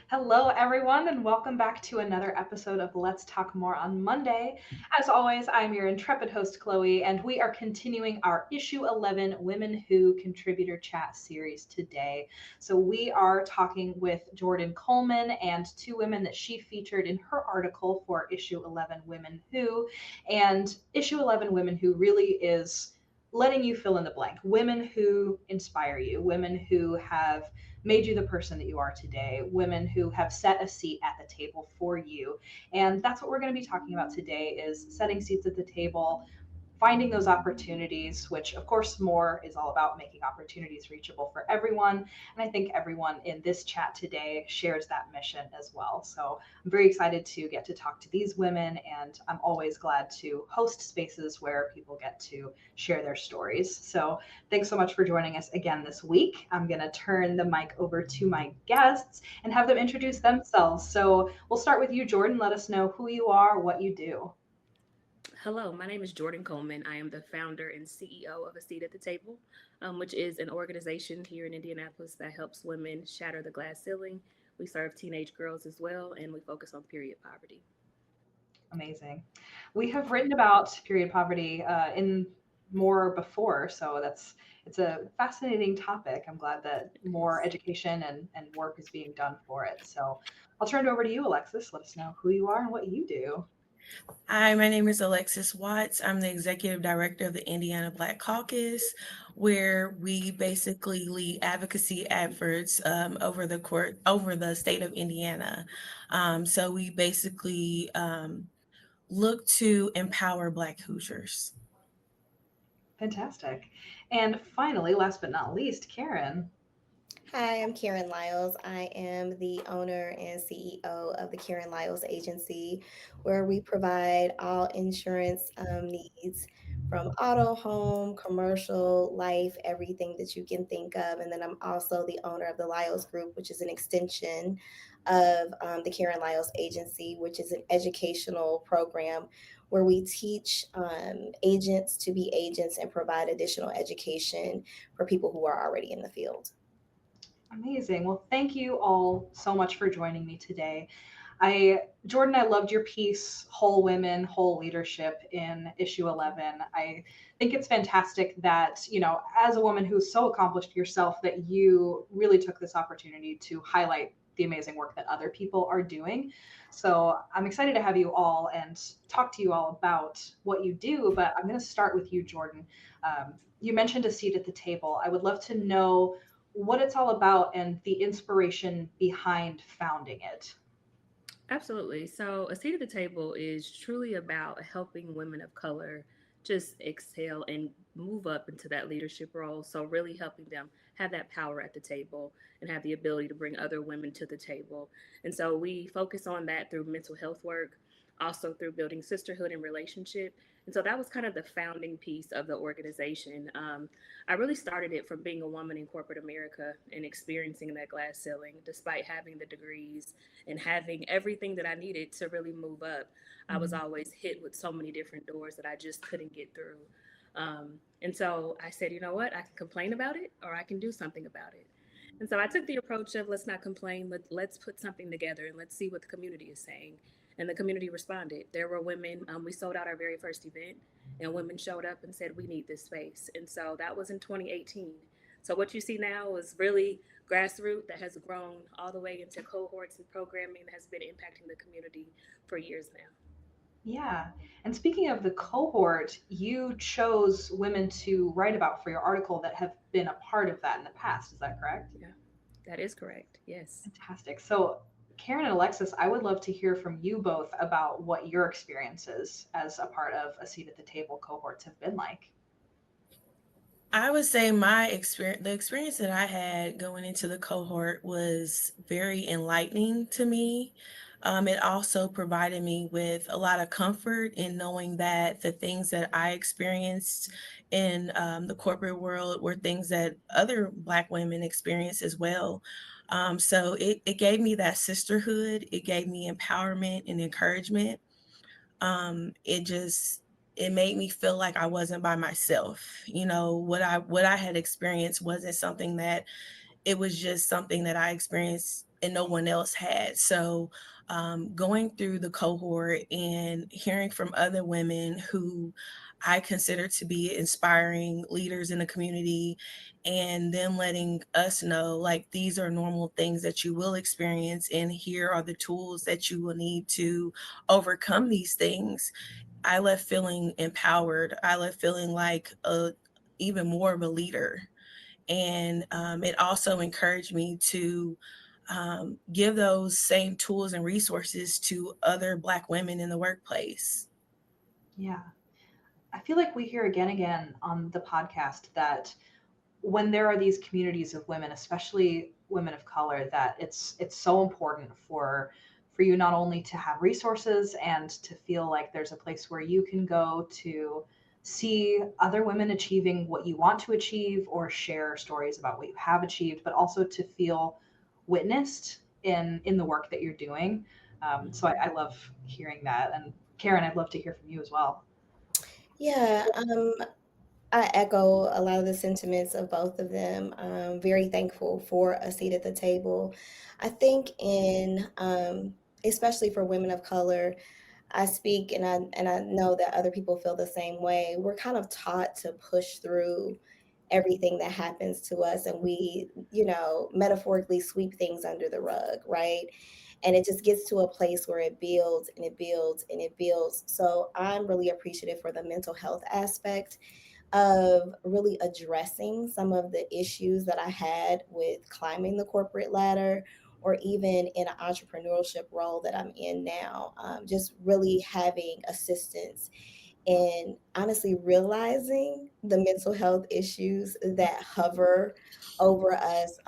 Hello, everyone, and welcome back to another episode of Let's Talk More on Monday. As always, I'm your intrepid host, Chloe, and we are continuing our issue 11 Women Who Contributor Chat series today. So, we are talking with Jordan Coleman and two women that she featured in her article for issue 11 Women Who. And issue 11 Women Who really is letting you fill in the blank. Women who inspire you, women who have made you the person that you are today, women who have set a seat at the table for you. And that's what we're going to be talking about today is setting seats at the table, finding those opportunities, which of course more is all about making opportunities reachable for everyone. And I think everyone in this chat today shares that mission as well. So I'm very excited to get to talk to these women, and I'm always glad to host spaces where people get to share their stories. So thanks so much for joining us again this week. I'm going to turn the mic over to my guests and have them introduce themselves. So we'll start with you, Jordan. Let us know who you are, what you do. Hello, my name is Jordan Coleman. I am the founder and CEO of A Seat at the Table, which is an organization here in Indianapolis that helps women shatter the glass ceiling. We serve teenage girls as well, and we focus on period poverty. Amazing. We have written about period poverty in more before, so it's a fascinating topic. I'm glad that more Yes. education and work is being done for it. So I'll turn it over to you, Alexis. Let us know who you are and what you do. Hi, my name is Alexis Watts. I'm the executive director of the Indiana Black Caucus, where we basically lead advocacy efforts over the state of Indiana. So we basically look to empower Black Hoosiers. Fantastic. And finally, last but not least, Karen. Hi, I'm Karen Lyles. I am the owner and CEO of the Karen Lyles Agency, where we provide all insurance needs from auto, home, commercial, life, everything that you can think of. And then I'm also the owner of the Lyles Group, which is an extension of the Karen Lyles Agency, which is an educational program where we teach agents to be agents and provide additional education for people who are already in the field. Amazing. Well, thank you all so much for joining me today. Jordan, I loved your piece, Whole Women, Whole Leadership in issue 11. I think it's fantastic that, as a woman who's so accomplished yourself, that you really took this opportunity to highlight the amazing work that other people are doing. So I'm excited to have you all and talk to you all about what you do, but I'm going to start with you, Jordan. You mentioned a seat at the table. I would love to know what it's all about and the inspiration behind founding it. Absolutely. So, A Seat at the Table is truly about helping women of color just excel and move up into that leadership role. So, really helping them have that power at the table and have the ability to bring other women to the table. And so, we focus on that through mental health work, also through building sisterhood and relationship. And so, that was kind of the founding piece of the organization. I really started it from being a woman in corporate America and experiencing that glass ceiling, despite having the degrees and having everything that I needed to really move up. I was Mhm. always hit with so many different doors that I just couldn't get through. And so I said, you know what? I can complain about it or I can do something about it. And so I took the approach of let's not complain, let's put something together and let's see what the community is saying. And the community responded. There were women, we sold out our very first event, and women showed up and said, we need this space. And so that was in 2018. So what you see now is really grassroots that has grown all the way into cohorts and programming that has been impacting the community for years now. Yeah. And speaking of the cohort, you chose women to write about for your article that have been a part of that in the past. Is that correct? Yeah, that is correct. Yes. Fantastic. So, Karen and Alexis, I would love to hear from you both about what your experiences as a part of a seat at the table cohorts have been like. I would say the experience that I had going into the cohort was very enlightening to me. It also provided me with a lot of comfort in knowing that the things that I experienced in the corporate world were things that other Black women experience as well. So it gave me that sisterhood, it gave me empowerment and encouragement. It just it made me feel like I wasn't by myself. What I had experienced wasn't something that it was just something that I experienced no one else had. So going through the cohort and hearing from other women who I consider to be inspiring leaders in the community, and them letting us know, like, these are normal things that you will experience, and here are the tools that you will need to overcome these things. I left feeling empowered. I left feeling like even more of a leader. And it also encouraged me to give those same tools and resources to other Black women in the workplace. Yeah. I feel like we hear again and again on the podcast that when there are these communities of women, especially women of color, that it's so important for you not only to have resources and to feel like there's a place where you can go to see other women achieving what you want to achieve or share stories about what you have achieved, but also to feel witnessed in the work that you're doing. So I love hearing that. And Karen, I'd love to hear from you as well. Yeah, I echo a lot of the sentiments of both of them. Very thankful for a seat at the table. I think especially for women of color, I speak and I know that other people feel the same way. We're kind of taught to push through everything that happens to us, and we, metaphorically sweep things under the rug, right? And it just gets to a place where it builds and it builds and it builds. So I'm really appreciative for the mental health aspect of really addressing some of the issues that I had with climbing the corporate ladder, or even in an entrepreneurship role that I'm in now. Just really having assistance and honestly realizing the mental health issues that hover over us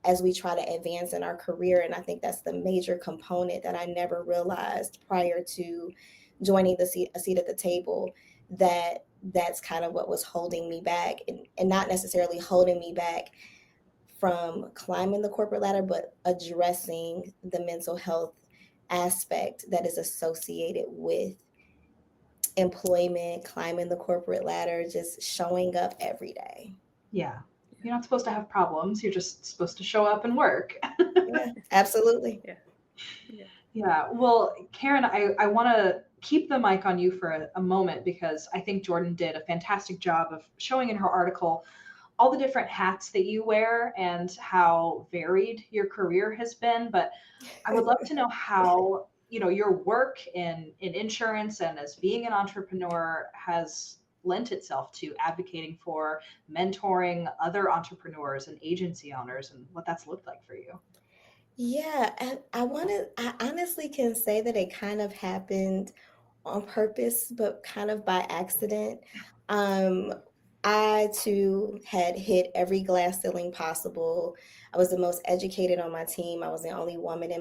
as we try to advance in our career. And I think that's the major component that I never realized prior to joining a seat at the table, that that's kind of what was holding me back, and not necessarily holding me back from climbing the corporate ladder, but addressing the mental health aspect that is associated with employment, climbing the corporate ladder, just showing up every day. Yeah. You're not supposed to have problems. You're just supposed to show up and work. Yeah, absolutely. Yeah. Yeah. Yeah. Well, Karen, I want to keep the mic on you for a moment because I think Jordan did a fantastic job of showing in her article all the different hats that you wear and how varied your career has been. But I would love to know how, your work in insurance and as being an entrepreneur has lent itself to advocating for mentoring other entrepreneurs and agency owners and what that's looked like for you. Yeah, and I honestly can say that it kind of happened on purpose, but kind of by accident. Um, I too had hit every glass ceiling possible. I was the most educated on my team. I was the only woman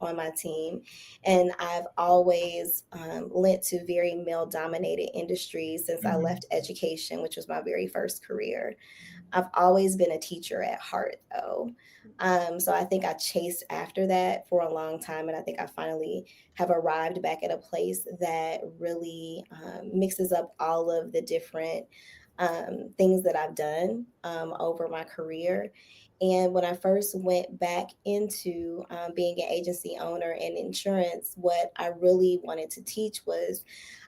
on my team, and I've always lent to very male dominated industries since I Mhm. left education, which was my very first career. I've always been a teacher at heart, though. So I think I chased after that for a long time, and I think I finally have arrived back at a place that really mixes up all of the different things that I've done over my career. And when I first went back into being an agency owner and insurance, what I really wanted to teach was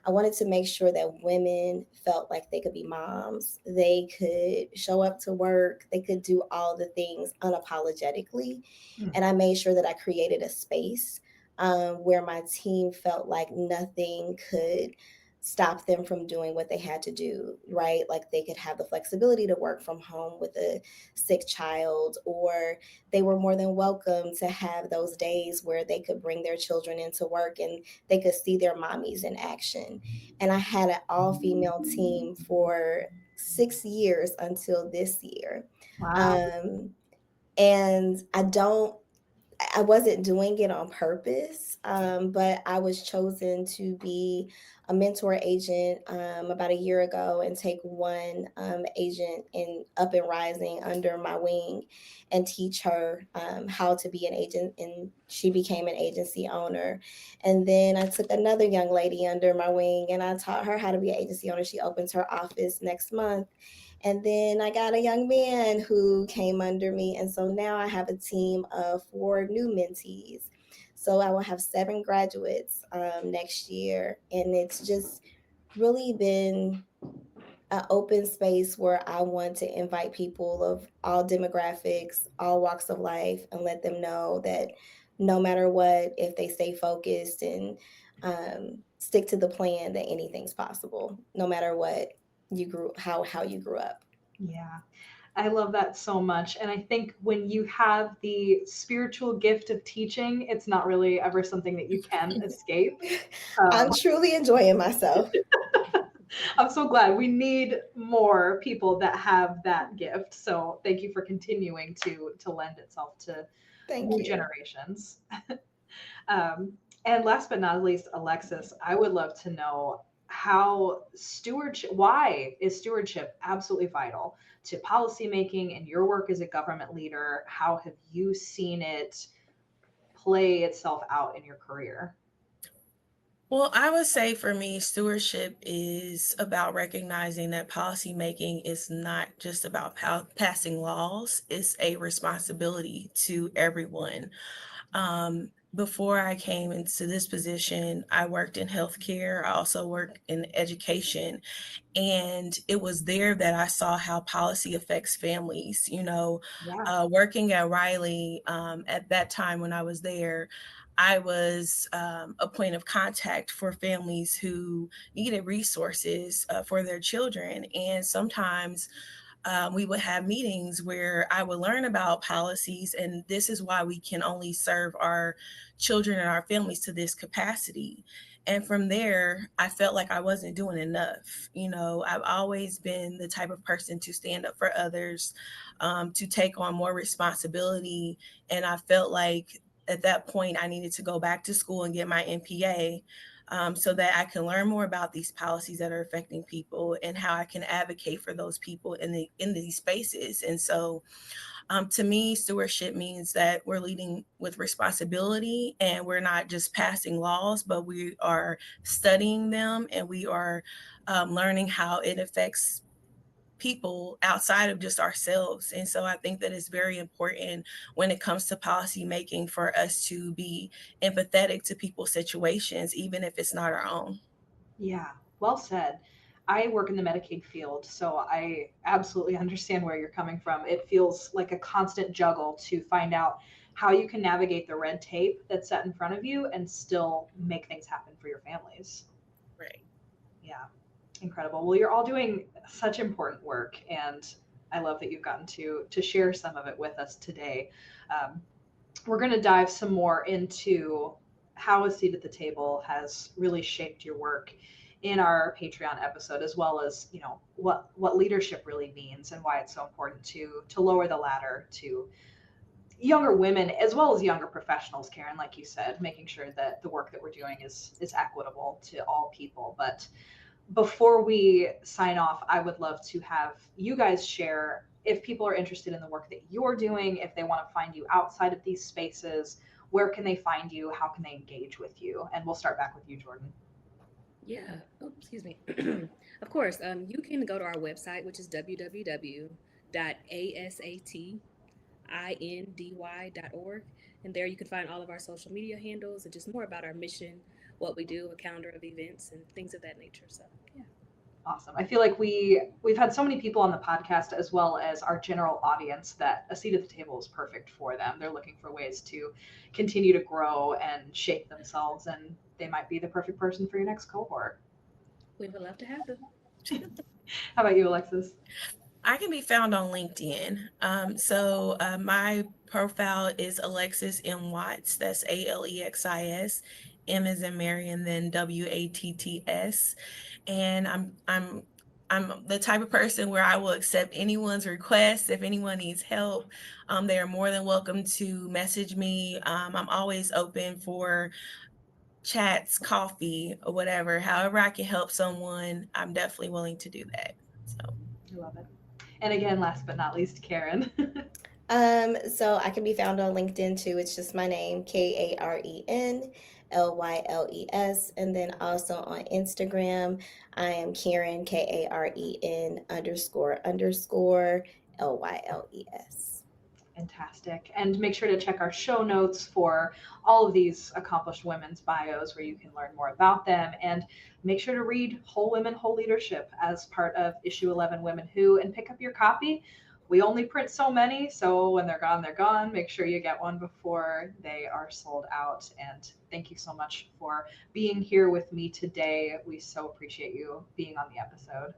I wanted to make sure that women felt like they could be moms. They could show up to work. They could do all the things unapologetically. Mm. And I made sure that I created a space where my team felt like nothing could stop them from doing what they had to do, right? Like they could have the flexibility to work from home with a sick child, or they were more than welcome to have those days where they could bring their children into work and they could see their mommies in action. And I had an all female team for 6 years until this year. Wow. Um, and I wasn't doing it on purpose, but I was chosen to be a mentor agent about a year ago and take one agent in up and rising under my wing and teach her how to be an agent. And she became an agency owner. And then I took another young lady under my wing and I taught her how to be an agency owner. She opens her office next month. And then I got a young man who came under me. And so now I have a team of 4 new mentees. So I will have 7 graduates next year. And it's just really been an open space where I want to invite people of all demographics, all walks of life, and let them know that no matter what, if they stay focused and stick to the plan, that anything's possible, no matter what how you grew up. Yeah. I love that so much. And I think when you have the spiritual gift of teaching, it's not really ever something that you can escape. I'm Um, truly enjoying myself. I'm so glad. We need more people that have that gift. So thank you for continuing to lend itself to Thank new you. generations. And last but not least, Alexis, I would love to know why is stewardship absolutely vital to policymaking and your work as a government leader? How have you seen it play itself out in your career? Well, I would say for me, stewardship is about recognizing that policymaking is not just about passing laws, it's a responsibility to everyone. Before I came into this position, I worked in healthcare. I also worked in education. And it was there that I saw how policy affects families. Yeah. Working at Riley at that time when I was there, I was a point of contact for families who needed resources for their children. And sometimes we would have meetings where I would learn about policies, and this is why we can only serve our children and our families to this capacity. And from there, I felt like I wasn't doing enough. I've always been the type of person to stand up for others, to take on more responsibility. And I felt like at that point, I needed to go back to school and get my NPA, so that I can learn more about these policies that are affecting people and how I can advocate for those people in these spaces. And so, to me, stewardship means that we're leading with responsibility and we're not just passing laws, but we are studying them and we are learning how it affects people outside of just ourselves. And so I think that it's very important when it comes to policy making for us to be empathetic to people's situations, even if it's not our own. Yeah, well said. I work in the Medicaid field, so I absolutely understand where you're coming from. It feels like a constant juggle to find out how you can navigate the red tape that's set in front of you and still make things happen for your families. Right. Yeah, incredible. Well, you're all doing such important work, and I love that you've gotten to share some of it with us today. Um, we're going to dive some more into how a seat at the table has really shaped your work in our Patreon episode, as well as what leadership really means and why it's so important to lower the ladder to younger women as well as younger professionals. Karen, like you said, making sure that the work that we're doing is equitable to all people. But before we sign off, I would love to have you guys share if people are interested in the work that you're doing, if they want to find you outside of these spaces, where can they find you? How can they engage with you? And we'll start back with you, Jordan. Yeah. Oh, excuse me. Of course, you can go to our website, which is www.asatindy.org. And there you can find all of our social media handles and just more about our mission, what we do, a calendar of events, and things of that nature. So, yeah. Awesome. I feel like we've had so many people on the podcast as well as our general audience that a seat at the table is perfect for them. They're looking for ways to continue to grow and shape themselves, and they might be the perfect person for your next cohort. We would love to have them. How about you, Alexis? I can be found on LinkedIn. So my profile is Alexis M. Watts. That's Alexis. M is in Mary, and then Watts. And I'm the type of person where I will accept anyone's request. If anyone needs help, they are more than welcome to message me. I'm always open for chats, coffee, or whatever, however I can help someone, I'm definitely willing to do that. So I love it. And again, last but not least, Karen. So I can be found on LinkedIn too. It's just my name, KarenLyles. And then also on Instagram, I am Karen, Karen__Lyles. Fantastic. And make sure to check our show notes for all of these accomplished women's bios where you can learn more about them. And make sure to read Whole Women, Whole Leadership as part of issue 11 Women Who and pick up your copy. We only print so many, so when they're gone, they're gone. Make sure you get one before they are sold out. And thank you so much for being here with me today. We so appreciate you being on the episode.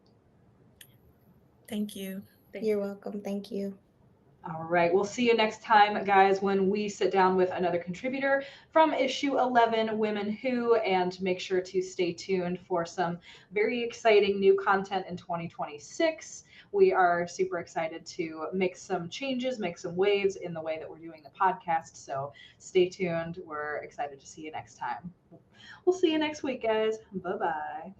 thank you. You're welcome. Thank you. All right. We'll see you next time, guys, when we sit down with another contributor from issue 11, Women Who, and make sure to stay tuned for some very exciting new content in 2026. We are super excited to make some changes, make some waves in the way that we're doing the podcast. So stay tuned. We're excited to see you next time. We'll see you next week, guys. Bye-bye.